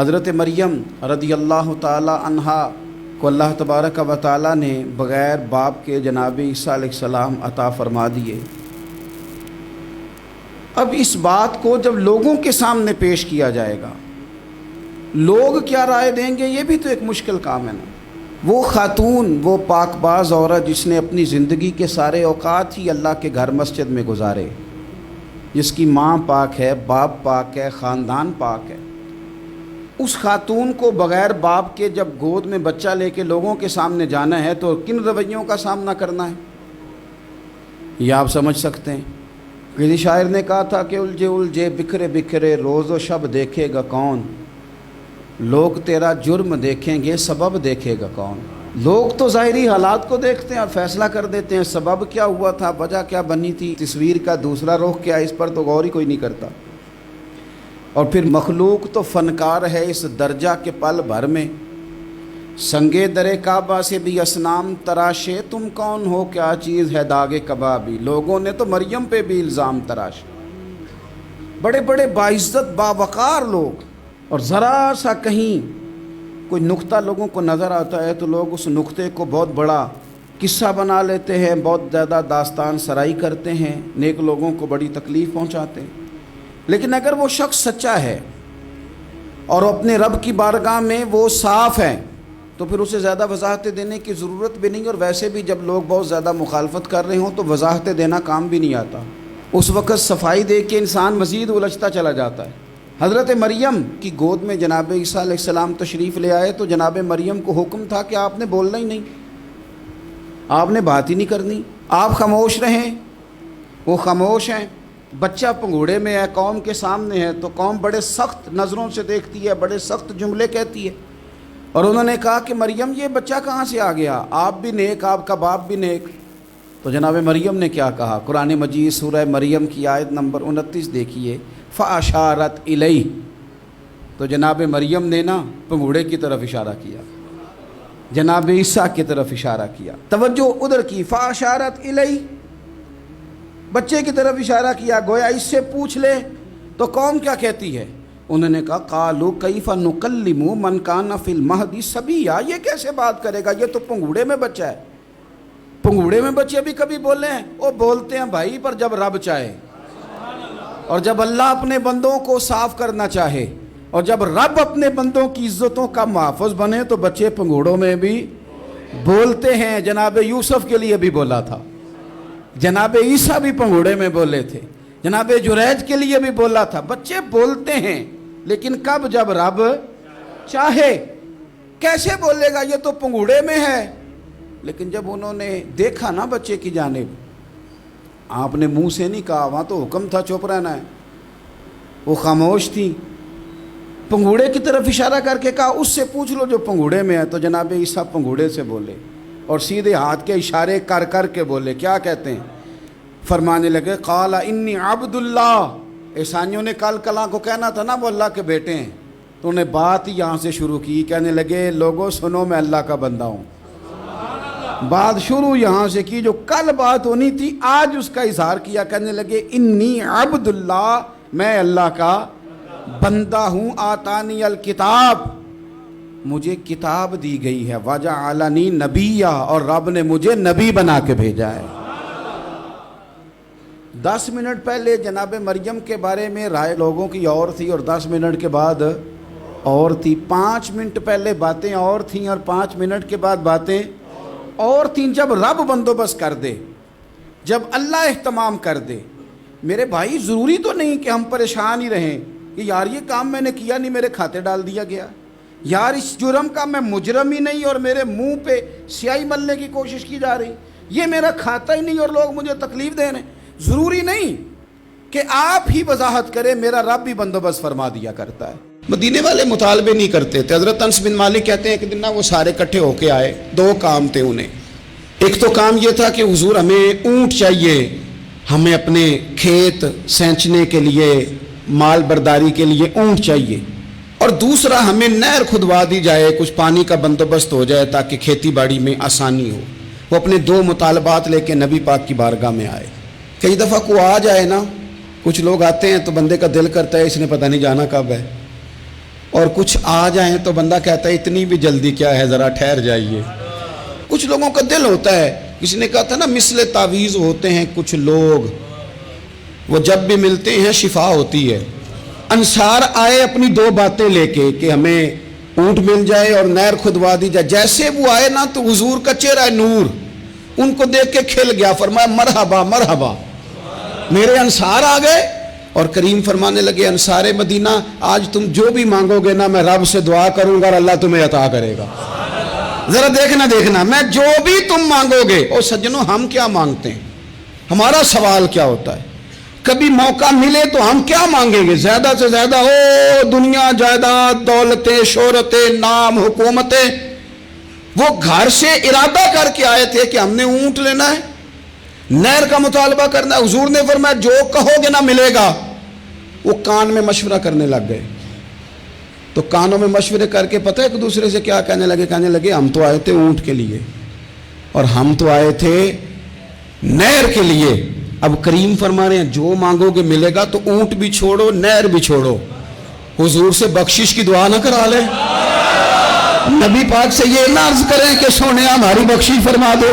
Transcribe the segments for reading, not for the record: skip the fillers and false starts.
حضرت مریم رضی اللہ تعالی عنہا کو اللہ تبارک و تعالی نے بغیر باپ کے جناب عیسیٰ علیہ السلام عطا فرما دیے۔ اب اس بات کو جب لوگوں کے سامنے پیش کیا جائے گا، لوگ کیا رائے دیں گے، یہ بھی تو ایک مشکل کام ہے نا۔ وہ خاتون، وہ پاک باز عورت جس نے اپنی زندگی کے سارے اوقات ہی اللہ کے گھر مسجد میں گزارے، جس کی ماں پاک ہے، باپ پاک ہے، خاندان پاک ہے، اس خاتون کو بغیر باپ کے جب گود میں بچہ لے کے لوگوں کے سامنے جانا ہے تو کن رویوں کا سامنا کرنا ہے، یہ آپ سمجھ سکتے ہیں۔ کسی شاعر نے کہا تھا کہ الجھے الجھے بکھرے بکھرے روز و شب دیکھے گا کون، لوگ تیرا جرم دیکھیں گے سبب دیکھے گا کون۔ لوگ تو ظاہری حالات کو دیکھتے ہیں اور فیصلہ کر دیتے ہیں، سبب کیا ہوا تھا، وجہ کیا بنی تھی، تصویر کا دوسرا رخ کیا، اس پر تو غور ہی کوئی نہیں کرتا۔ اور پھر مخلوق تو فنکار ہے اس درجہ کے پل بھر میں، سنگے در کعبہ سے بھی اصنام تراشے، تم کون ہو کیا چیز ہے داغ کبابی۔ لوگوں نے تو مریم پہ بھی الزام تراشے، بڑے بڑے باعزت باوقار لوگ، اور ذرا سا کہیں کوئی نقطہ لوگوں کو نظر آتا ہے تو لوگ اس نقطے کو بہت بڑا قصہ بنا لیتے ہیں، بہت زیادہ داستان سرائی کرتے ہیں، نیک لوگوں کو بڑی تکلیف پہنچاتے ہیں۔ لیکن اگر وہ شخص سچا ہے اور اپنے رب کی بارگاہ میں وہ صاف ہے تو پھر اسے زیادہ وضاحتیں دینے کی ضرورت بھی نہیں، اور ویسے بھی جب لوگ بہت زیادہ مخالفت کر رہے ہوں تو وضاحتیں دینا کام بھی نہیں آتا، اس وقت صفائی دے کے انسان مزید الجھتا چلا جاتا ہے۔ حضرت مریم کی گود میں جناب عیسیٰ علیہ السلام تشریف لے آئے تو جناب مریم کو حکم تھا کہ آپ نے بولنا ہی نہیں، آپ نے بات ہی نہیں کرنی، آپ خاموش رہیں۔ وہ خاموش ہیں، بچہ پنگوڑے میں ہے، قوم کے سامنے ہے، تو قوم بڑے سخت نظروں سے دیکھتی ہے، بڑے سخت جملے کہتی ہے، اور انہوں نے کہا کہ مریم یہ بچہ کہاں سے آ گیا، آپ بھی نیک، آپ کا باپ بھی نیک۔ تو جناب مریم نے کیا کہا، قرآن مجید سورہ مریم کی آیت نمبر 29 دیکھیے، فَأَشَارَتْ إِلَيْهِ، تو جناب مریم نے نا پنگوڑے کی طرف اشارہ کیا، جناب عیسیٰ کی طرف اشارہ کیا، توجہ ادھر کی، فَأَشَارَتْ إِلَيْهِ، بچے کی طرف اشارہ کیا، گویا اس سے پوچھ لے تو قوم کیا کہتی ہے۔ انہوں نے کہا قَالُوا كَيْفَ نُكَلِّمُ مَنْ كَانَ فِي الْمَهْدِ صَبِيًّا، یہ کیسے بات کرے گا، یہ تو پنگوڑے میں بچہ ہے۔ پنگوڑے میں بچے بھی کبھی بولے ہیں، وہ بولتے ہیں بھائی، پر جب رب چاہے، اور جب اللہ اپنے بندوں کو صاف کرنا چاہے، اور جب رب اپنے بندوں کی عزتوں کا محافظ بنے تو بچے پنگوڑوں میں بھی بولتے ہیں۔ جناب یوسف کے لیے بھی بولا تھا، جناب عیسیٰ بھی پنگوڑے میں بولے تھے، جناب جریج کے لیے بھی بولا تھا، بچے بولتے ہیں، لیکن کب، جب رب چاہے۔ کیسے بولے گا، یہ تو پنگوڑے میں ہے۔ لیکن جب انہوں نے دیکھا نا بچے کی جانب، آپ نے منہ سے نہیں کہا، وہاں تو حکم تھا چپ رہنا ہے، وہ خاموش تھی، پنگوڑے کی طرف اشارہ کر کے کہا اس سے پوچھ لو جو پنگوڑے میں ہے۔ تو جناب عیسیٰ پنگوڑے سے بولے اور سیدھے ہاتھ کے اشارے کر کر کے بولے، کیا کہتے ہیں، فرمانے لگے قال انی عبد اللہ۔ عیسائیوں نے کل کلاں کو کہنا تھا نا وہ اللہ کے بیٹے ہیں، تو انہیں بات ہی یہاں سے شروع کی، کہنے لگے لوگوں سنو میں اللہ کا بندہ ہوں۔ بات شروع یہاں سے کی، جو کل بات ہونی تھی آج اس کا اظہار کیا، کہنے لگے انی عبد اللہ، میں اللہ کا بندہ ہوں، آتانی الکتاب، مجھے کتاب دی گئی ہے، وجعلنی نبیّا، اور رب نے مجھے نبی بنا کے بھیجا ہے۔ 10 منٹ پہلے جناب مریم کے بارے میں رائے لوگوں کی اور تھی، اور 10 منٹ کے بعد اور تھی، 5 منٹ پہلے باتیں اور تھیں اور 5 منٹ کے بعد باتیں اور تھیں۔ جب رب بندوبست کر دے، جب اللہ اہتمام کر دے، میرے بھائی ضروری تو نہیں کہ ہم پریشان ہی رہیں کہ یار یہ کام میں نے کیا نہیں، میرے کھاتے ڈال دیا گیا، یار اس جرم کا میں مجرم ہی نہیں اور میرے منہ پہ سیاہی ملنے کی کوشش کی جا رہی، یہ میرا کھاتا ہی نہیں اور لوگ مجھے تکلیف دے رہے ہیں۔ ضروری نہیں کہ آپ ہی وضاحت کریں، میرا رب بھی بندوبست فرما دیا کرتا ہے۔ مدینے والے مطالبے نہیں کرتے تھے۔ حضرت انس بن مالک کہتے ہیں ایک دن وہ سارے اکٹھے ہو کے آئے، 2 کام تھے انہیں۔ ایک تو کام یہ تھا کہ حضور ہمیں اونٹ چاہیے، ہمیں اپنے کھیت سینچنے کے لیے، مال برداری کے لیے اونٹ چاہیے، اور دوسرا ہمیں نہر کھدوا دی جائے، کچھ پانی کا بندوبست ہو جائے تاکہ کھیتی باڑی میں آسانی ہو۔ وہ اپنے 2 مطالبات لے کے نبی پاک کی بارگاہ میں آئے۔ کئی دفعہ کو آ جائے نا، کچھ لوگ آتے ہیں تو بندے کا دل کرتا ہے اس نے پتہ نہیں جانا کب ہے، اور کچھ آ جائیں تو بندہ کہتا ہے اتنی بھی جلدی کیا ہے، ذرا ٹھہر جائیے۔ کچھ لوگوں کا دل ہوتا ہے، کسی نے کہا تھا نا مثل تعویذ ہوتے ہیں کچھ لوگ، وہ جب بھی ملتے ہیں شفا ہوتی ہے۔ انصار آئے اپنی 2 باتیں لے کے کہ ہمیں اونٹ مل جائے اور نہر کھدوا دی جائے۔ جیسے وہ آئے نا تو حضور کا چہرہ نور ان کو دیکھ کے کھل گیا، فرمایا مرحبا مرحبا، میرے انصار آ گئے۔ اور کریم فرمانے لگے انصار مدینہ آج تم جو بھی مانگو گے نا میں رب سے دعا کروں گا اور اللہ تمہیں عطا کرے گا۔ ذرا دیکھنا میں جو بھی تم مانگو گے۔ اور سجنوں ہم کیا مانگتے ہیں؟ ہمارا سوال کیا ہوتا ہے؟ کبھی موقع ملے تو ہم کیا مانگیں گے؟ زیادہ سے زیادہ دنیا جائیداد، دولتیں، شہرتیں، نام، حکومتیں۔ وہ گھر سے ارادہ کر کے آئے تھے کہ ہم نے اونٹ لینا ہے، نہر کا مطالبہ کرنا ہے۔ حضور نے فرمایا جو کہو گے نا ملے گا۔ وہ کان میں مشورہ کرنے لگ گئے، تو کانوں میں مشورے کر کے پتہ ہے ایک دوسرے سے کیا کہنے لگے ہم تو آئے تھے اونٹ کے لیے اور ہم تو آئے تھے نہر کے لیے۔ اب کریم فرما رہے ہیں جو مانگو گے ملے گا، تو اونٹ بھی چھوڑو نہر بھی چھوڑو، حضور سے بخشش کی دعا نہ کرا لے، نبی پاک سے یہ نہ عرض کریں کہ سونے ہماری بخشش فرما دو۔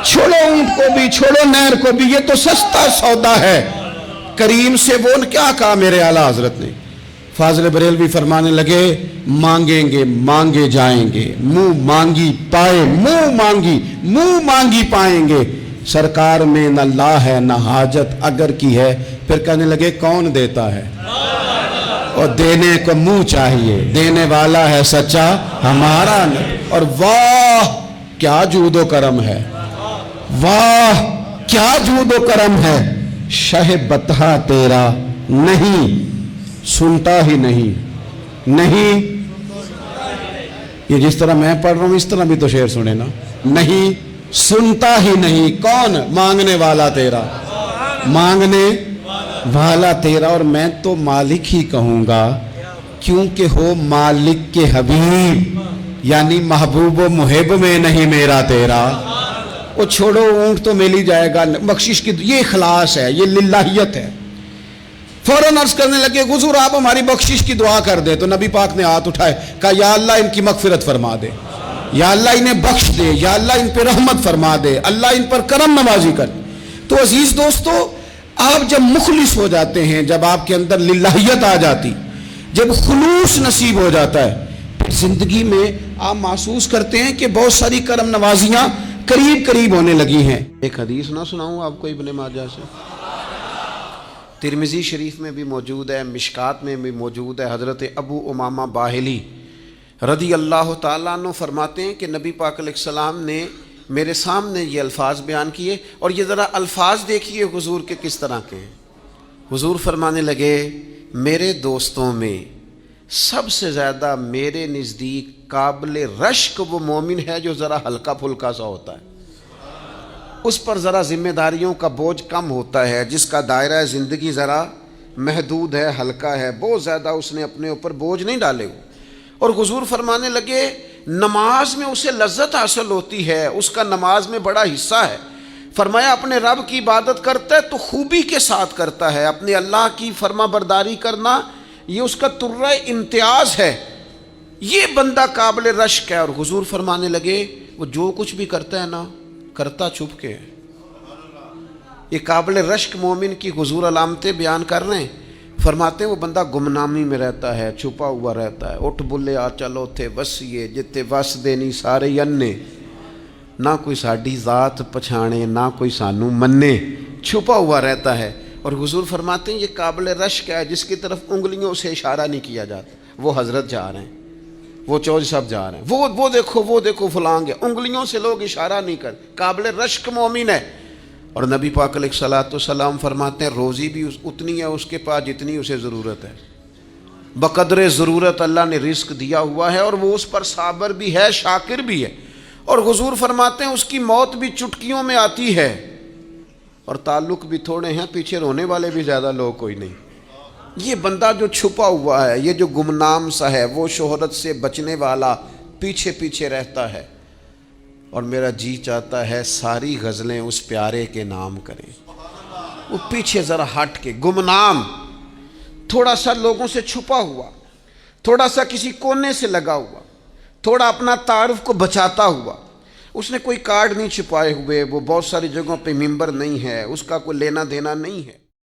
چھوڑو اونٹ کو بھی، چھوڑو نہر کو بھی، یہ تو سستا سودا ہے۔ کریم سے وہ کیا کہا میرے اعلیٰ حضرت نے؟ فاضل بریلوی فرمانے لگے مانگیں گے مانگے جائیں گے، منہ مانگی پائے منہ مانگی پائیں گے، سرکار میں نہ لا ہے نہ حاجت اگر کی ہے۔ پھر کہنے لگے کون دیتا ہے اور دینے کو منہ چاہیے، دینے والا ہے سچا ہمارا نبی۔ اور واہ کیا جود و کرم ہے، واہ کیا جود و کرم ہے، شہ بطحہ تیرا نہیں سنتا ہی نہیں۔ یہ جس طرح میں پڑھ رہا ہوں اس طرح بھی تو شعر سنے نا، نہیں سنتا ہی نہیں۔ کون؟ مانگنے والا تیرا، مانگنے والا تیرا۔ اور میں تو مالک ہی کہوں گا کیونکہ ہو مالک کے حبیب، یعنی محبوب و محب میں نہیں میرا تیرا۔ وہ چھوڑو اونٹ تو مل ہی جائے گا، بخشش کی یہ اخلاص ہے، یہ للہیت ہے۔ فوراً عرض کرنے لگے حضور آپ ہماری بخشش کی دعا کر دے۔ تو نبی پاک نے ہاتھ اٹھائے، کہا یا اللہ ان کی مغفرت فرما دے، یا اللہ انہیں بخش دے، یا اللہ ان پہ رحمت فرما دے، اللہ ان پر کرم نوازی کر۔ تو عزیز دوستو، آپ جب مخلص ہو جاتے ہیں، جب آپ کے اندر للہیت آ جاتی، جب خلوص نصیب ہو جاتا ہے، پھر زندگی میں آپ محسوس کرتے ہیں کہ بہت ساری کرم نوازیاں قریب ہونے لگی ہیں۔ ایک حدیث نہ سناؤں آپ کو ابن ماجہ سے؟ ترمذی شریف میں بھی موجود ہے، مشکات میں بھی موجود ہے۔ حضرت ابو امامہ باہلی رضی اللہ تعالیٰ عنہ فرماتے ہیں کہ نبی پاک علیہ السلام نے میرے سامنے یہ الفاظ بیان کیے، اور یہ ذرا الفاظ دیکھیے حضور کے کس طرح کے ہیں۔ حضور فرمانے لگے میرے دوستوں میں سب سے زیادہ میرے نزدیک قابل رشک وہ مومن ہے جو ذرا ہلکا پھلکا سا ہوتا ہے، اس پر ذرا ذمہ داریوں کا بوجھ کم ہوتا ہے، جس کا دائرہ زندگی ذرا محدود ہے، ہلکا ہے، بہت زیادہ اس نے اپنے اوپر بوجھ نہیں ڈالے ہوئے۔ اور حضور فرمانے لگے نماز میں اسے لذت حاصل ہوتی ہے، اس کا نماز میں بڑا حصہ ہے۔ فرمایا اپنے رب کی عبادت کرتا ہے تو خوبی کے ساتھ کرتا ہے، اپنے اللہ کی فرما برداری کرنا یہ اس کا ترہ امتیاز ہے، یہ بندہ قابل رشک ہے۔ اور حضور فرمانے لگے وہ جو کچھ بھی کرتا ہے نا کرتا چھپ کے ہے۔ یہ قابل رشک مومن کی حضور علامتیں بیان کر رہے ہیں۔ فرماتے ہیں وہ بندہ گمنامی میں رہتا ہے، چھپا ہوا رہتا ہے، اٹھ بلے آ چلو تھے وسیے جتے وس دینی سارے ینے، نہ کوئی ساڈی ذات پچھانے نہ کوئی سانو منے، چھپا ہوا رہتا ہے۔ اور حضور فرماتے ہیں یہ قابل رشک ہے جس کی طرف انگلیوں سے اشارہ نہیں کیا جاتا۔ وہ حضرت جا رہے ہیں، وہ چوج صاحب جا رہے ہیں، وہ دیکھو فلاں گے، انگلیوں سے لوگ اشارہ نہیں کر، قابل رشک مومن ہے۔ اور نبی پاک علیہ الصلوۃ والسلام فرماتے ہیں روزی بھی اتنی ہے اس کے پاس جتنی اسے ضرورت ہے، بقدر ضرورت اللہ نے رزق دیا ہوا ہے، اور وہ اس پر صابر بھی ہے، شاکر بھی ہے۔ اور حضور فرماتے ہیں اس کی موت بھی چٹکیوں میں آتی ہے، اور تعلق بھی تھوڑے ہیں، پیچھے رونے والے بھی زیادہ لوگ کوئی نہیں۔ یہ بندہ جو چھپا ہوا ہے، یہ جو گمنام سا ہے، وہ شہرت سے بچنے والا پیچھے پیچھے رہتا ہے۔ اور میرا جی چاہتا ہے ساری غزلیں اس پیارے کے نام کریں، وہ پیچھے ذرا ہٹ کے، گمنام، تھوڑا سا لوگوں سے چھپا ہوا، تھوڑا سا کسی کونے سے لگا ہوا، تھوڑا اپنا تعارف کو بچاتا ہوا، اس نے کوئی کارڈ نہیں چھپائے ہوئے، وہ بہت ساری جگہوں پہ ممبر نہیں ہے، اس کا کوئی لینا دینا نہیں ہے،